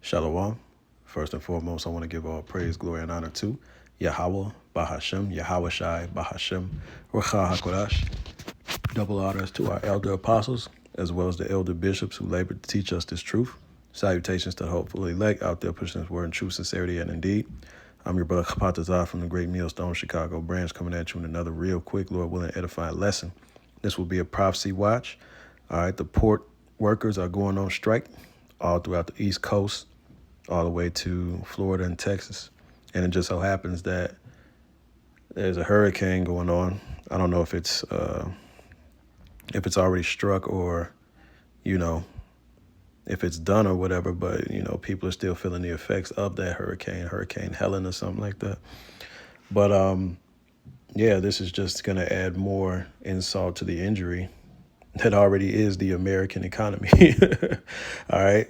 Shalom. First and foremost, I want to give all praise, glory, and honor to Yahweh, Bahashem, Yahweh Shai, Bahashem, Rucha HaKodash. Double honors to our elder apostles, as well as the elder bishops who labored to teach us this truth. Salutations to the hopeful elect out there pushing this word in true sincerity and indeed. I'm your brother Kapatazar from the Great Millstone Chicago branch, coming at you in another real quick, Lord willing, edifying lesson. This will be a prophecy watch. All right, the port workers are going on strike all throughout the East Coast, all the way to Florida and Texas. And it just so happens that there's a hurricane going on. I don't know if it's already struck or, you know, if it's done or whatever, but, you know, people are still feeling the effects of that Hurricane Helen or something like that. But, yeah, this is just going to add more insult to the injury that already is the American economy. All right.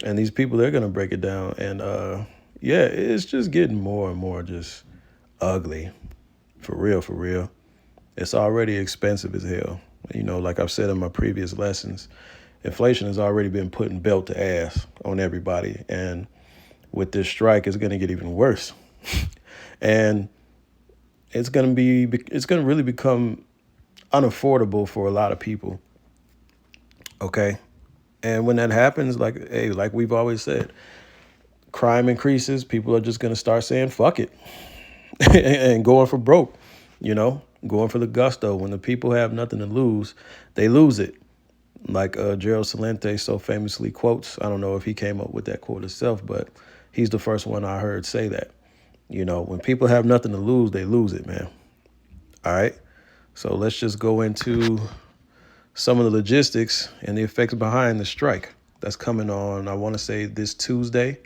And these people, they're going to break it down. And, yeah, it's just getting more and more just ugly. For real, for real. It's already expensive as hell. You know, like I've said in my previous lessons, inflation has already been putting belt to ass on everybody. And with this strike, it's going to get even worse. And it's going to really become unaffordable for a lot of people. Okay. And when that happens, like we've always said, crime increases. People are just going to start saying, fuck it, and going for broke, you know, going for the gusto. When the people have nothing to lose, they lose it. Like Gerald Celente so famously quotes. I don't know if he came up with that quote himself, but he's the first one I heard say that. You know, when people have nothing to lose, they lose it, man. All right. So let's just go into some of the logistics and the effects behind the strike that's coming on, I want to say, this Tuesday.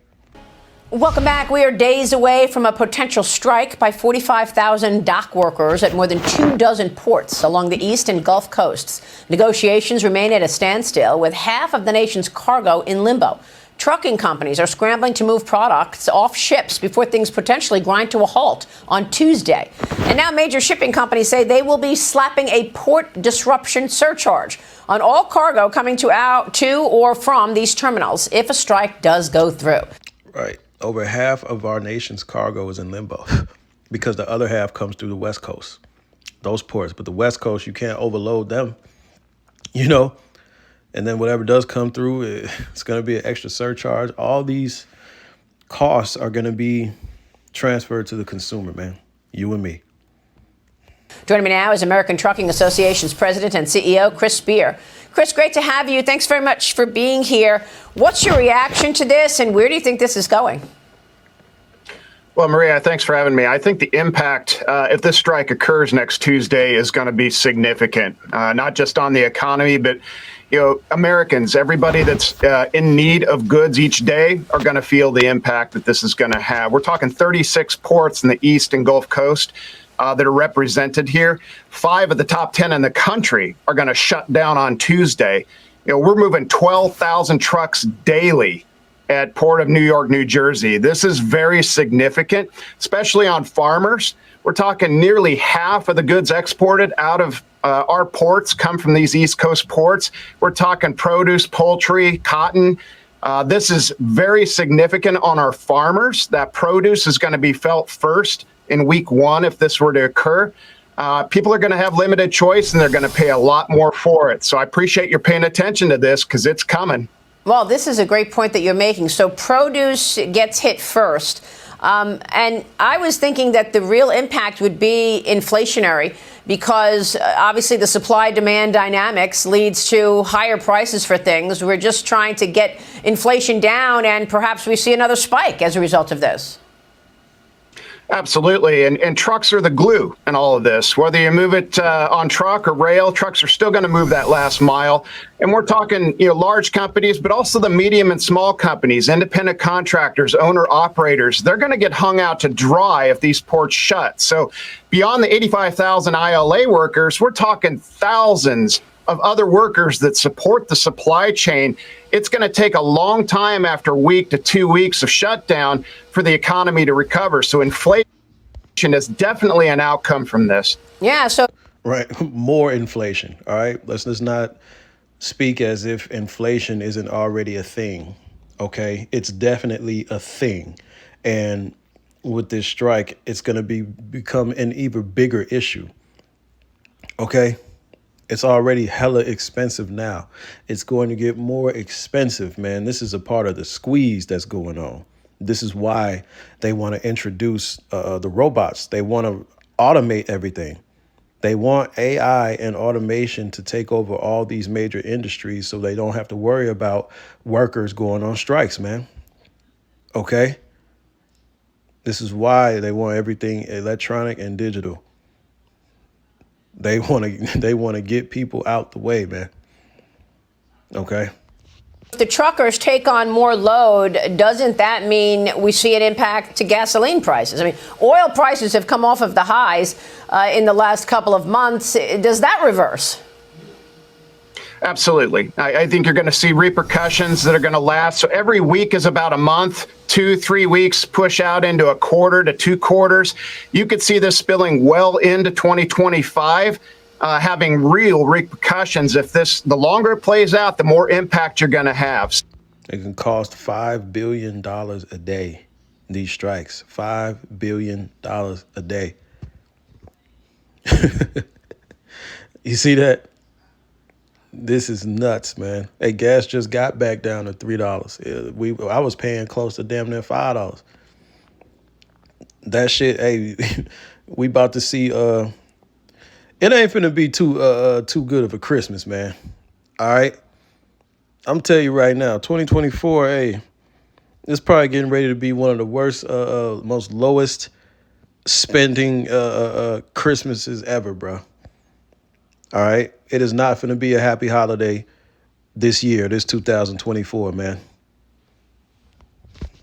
Welcome back. We are days away from a potential strike by 45,000 dock workers at more than 24 ports along the East and Gulf coasts. Negotiations remain at a standstill, with half of the nation's cargo in limbo. Trucking companies are scrambling to move products off ships before things potentially grind to a halt on Tuesday. And now major shipping companies say they will be slapping a port disruption surcharge on all cargo coming to or from these terminals if a strike does go through. Right. Over half of our nation's cargo is in limbo because the other half comes through the West Coast, those ports. But the West Coast, you can't overload them, you know. And then whatever does come through, it's going to be an extra surcharge. All these costs are going to be transferred to the consumer, man. You and me. Joining me now is American Trucking Association's president and CEO, Chris Spear. Chris, great to have you. Thanks very much for being here. What's your reaction to this, and where do you think this is going? Well, Maria, thanks for having me. I think the impact, if this strike occurs next Tuesday, is going to be significant, not just on the economy, but Americans, everybody that's in need of goods each day are going to feel the impact that this is going to have. We're talking 36 ports in the East and Gulf Coast that are represented here. 5 of the top 10 in the country are going to shut down on Tuesday. We're moving 12,000 trucks daily at Port of New York, New Jersey. This is very significant, especially on farmers. We're talking nearly half of the goods exported out of our ports come from these East Coast ports. We're talking produce, poultry, cotton. This is very significant on our farmers. That produce is going to be felt first in week 1 if this were to occur. People are going to have limited choice, and they're going to pay a lot more for it. So I appreciate you paying attention to this because it's coming. Well, this is a great point that you're making. So produce gets hit first. And I was thinking that the real impact would be inflationary because obviously the supply-demand dynamics leads to higher prices for things. We're just trying to get inflation down, and perhaps we see another spike as a result of this. Absolutely. And trucks are the glue in all of this. Whether you move it on truck or rail, trucks are still going to move that last mile. And we're talking, large companies, but also the medium and small companies, independent contractors, owner operators. They're going to get hung out to dry if these ports shut. So beyond the 85,000 ILA workers, we're talking thousands of other workers that support the supply chain. It's going to take a long time after a week to 2 weeks of shutdown for the economy to recover. So inflation is definitely an outcome from this. Yeah. So Right. More inflation. All right. Let's not speak as if inflation isn't already a thing. Okay, it's definitely a thing, and with this strike, it's going to become an even bigger issue. Okay, it's already hella expensive now. It's going to get more expensive, man. This is a part of the squeeze that's going on. This is why they want to introduce the robots. They want to automate everything. They want AI and automation to take over all these major industries so they don't have to worry about workers going on strikes, man. Okay? This is why they want everything electronic and digital. They want to get people out the way, man. Okay? If the truckers take on more load, doesn't that mean we see an impact to gasoline prices? I mean, oil prices have come off of the highs in the last couple of months. Does that reverse? Absolutely. I think you're going to see repercussions that are going to last. So every week is about a month, 2-3 weeks push out into a quarter to 2 quarters. You could see this spilling well into 2025. Having real repercussions. If the longer it plays out, the more impact you're going to have. It can cost $5 billion a day, these strikes. $5 billion a day. You see that? This is nuts, man. Hey, gas just got back down to $3. I was paying close to damn near $5. That shit, hey, we about to see it ain't finna be too good of a Christmas, man. All right. I'm telling you right now, 2024, hey, it's probably getting ready to be one of the worst, most lowest spending Christmases ever, bro. All right. It is not finna be a happy holiday this year, this 2024, man.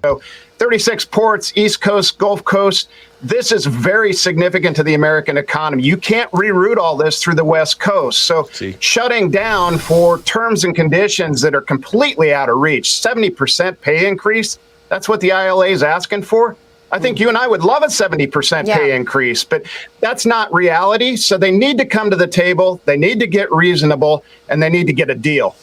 So 36 ports, East Coast, Gulf Coast. This is very significant to the American economy. You can't reroute all this through the West Coast. So shutting down for terms and conditions that are completely out of reach, 70% pay increase, that's what the ILA is asking for. I think you and I would love a 70% pay increase, but that's not reality. So they need to come to the table. They need to get reasonable, and they need to get a deal.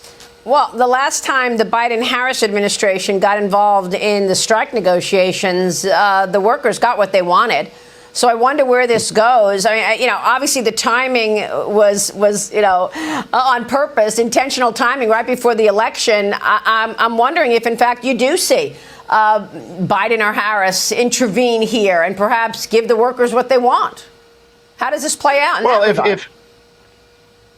Well, the last time the Biden-Harris administration got involved in the strike negotiations, the workers got what they wanted. So I wonder where this goes. I mean, obviously the timing was on purpose, intentional timing right before the election. I'm wondering if, in fact, you do see Biden or Harris intervene here and perhaps give the workers what they want. How does this play out? Well,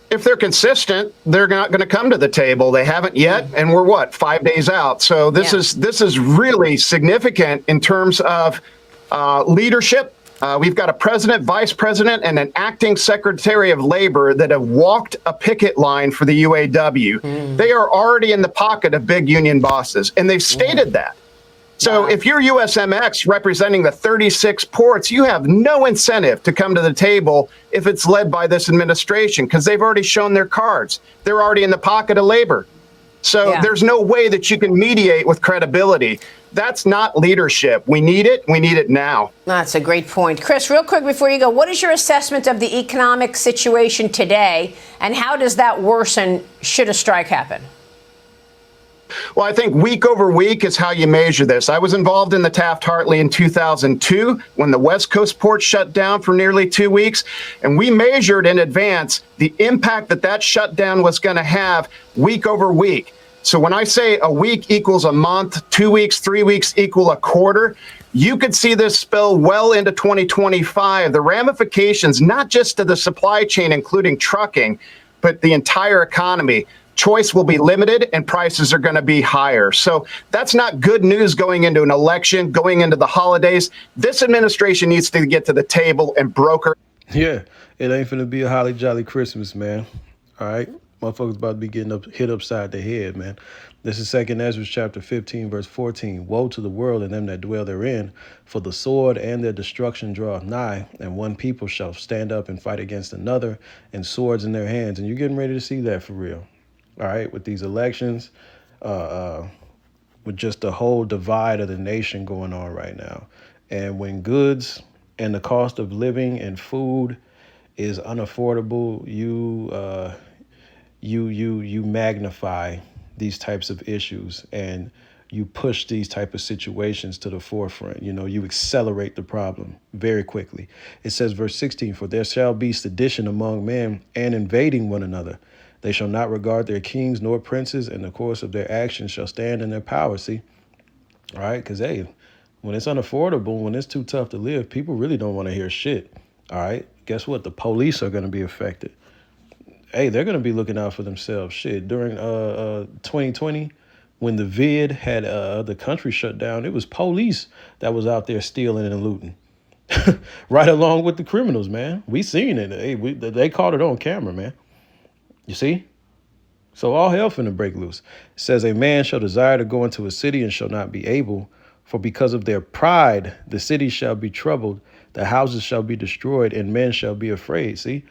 if they're consistent, they're not going to come to the table. They haven't yet, and we're 5 days out. So this is really significant in terms of leadership. We've got a president, vice president, and an acting secretary of labor that have walked a picket line for the UAW. They are already in the pocket of big union bosses, and they've stated that. So if you're USMX representing the 36 ports, you have no incentive to come to the table if it's led by this administration, because they've already shown their cards. They're already in the pocket of labor. So there's no way that you can mediate with credibility. That's not leadership. We need it. We need it now. That's a great point. Chris, real quick before you go, what is your assessment of the economic situation today, and how does that worsen should a strike happen? Well, I think week over week is how you measure this. I was involved in the Taft-Hartley in 2002 when the West Coast port shut down for nearly 2 weeks, and we measured in advance the impact that shutdown was going to have week over week. So when I say a week equals a month, 2 weeks, 3 weeks equal a quarter, you could see this spill well into 2025. The ramifications, not just to the supply chain, including trucking, but the entire economy. Choice will be limited and prices are going to be higher. So that's not good news going into an election, going into the holidays. This administration needs to get to the table and broker. Yeah, it ain't finna be a holly jolly Christmas, man. All right? Motherfuckers about to be getting hit upside the head, man. This is 2 Ezra chapter 15, verse 14. Woe to the world and them that dwell therein, for the sword and their destruction draweth nigh, and one people shall stand up and fight against another, and swords in their hands. And you're getting ready to see that for real. All right, with these elections, with just the whole divide of the nation going on right now. And when goods and the cost of living and food is unaffordable, you magnify these types of issues, and you push these type of situations to the forefront. You know, you accelerate the problem very quickly. It says, verse 16, for there shall be sedition among men and invading one another. They shall not regard their kings nor princes, and the course of their actions shall stand in their power. See, all right, because, hey, when it's unaffordable, when it's too tough to live, people really don't want to hear shit. All right, guess what? The police are going to be affected. Hey, they're going to be looking out for themselves. Shit, during 2020, when the vid had the country shut down, it was police that was out there stealing and looting. Right along with the criminals, man. We seen it. Hey, they caught it on camera, man. You see? So all hell finna break loose. It says, a man shall desire to go into a city and shall not be able, for because of their pride, the city shall be troubled, the houses shall be destroyed, and men shall be afraid. See?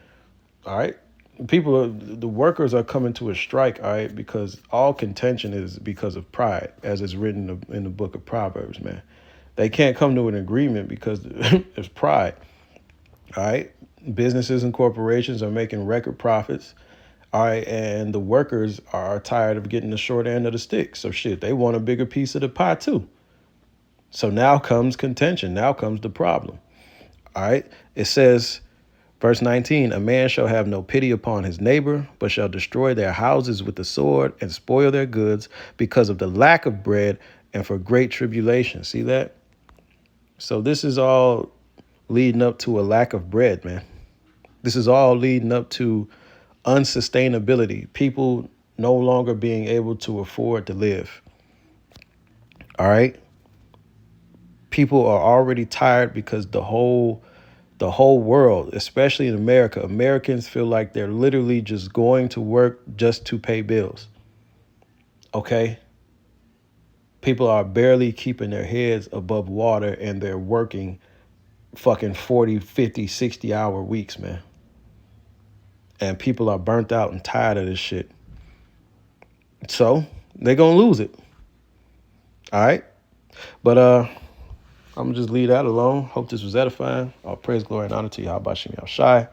All right? The workers are coming to a strike, all right, because all contention is because of pride, as it's written in the book of Proverbs, man. They can't come to an agreement because there's pride, all right? Businesses and corporations are making record profits, all right, and the workers are tired of getting the short end of the stick. So shit, they want a bigger piece of the pie too. So now comes contention. Now comes the problem, all right? It says, verse 19, a man shall have no pity upon his neighbor, but shall destroy their houses with the sword and spoil their goods because of the lack of bread and for great tribulation. See that? So this is all leading up to a lack of bread, man. This is all leading up to unsustainability. People no longer being able to afford to live. All right? People are already tired because the whole world, especially in America, Americans feel like they're literally just going to work just to pay bills. Okay? People are barely keeping their heads above water and they're working fucking 40, 50, 60-hour weeks, man. And people are burnt out and tired of this shit. So they're going to lose it. All right? But I'm going to just leave that alone. Hope this was edifying. All praise, glory, and honor to Yahweh Shem Shai.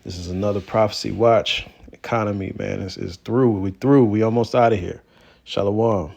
This is another Prophecy Watch. Economy, man, is through. We through. We almost out of here. Shalom.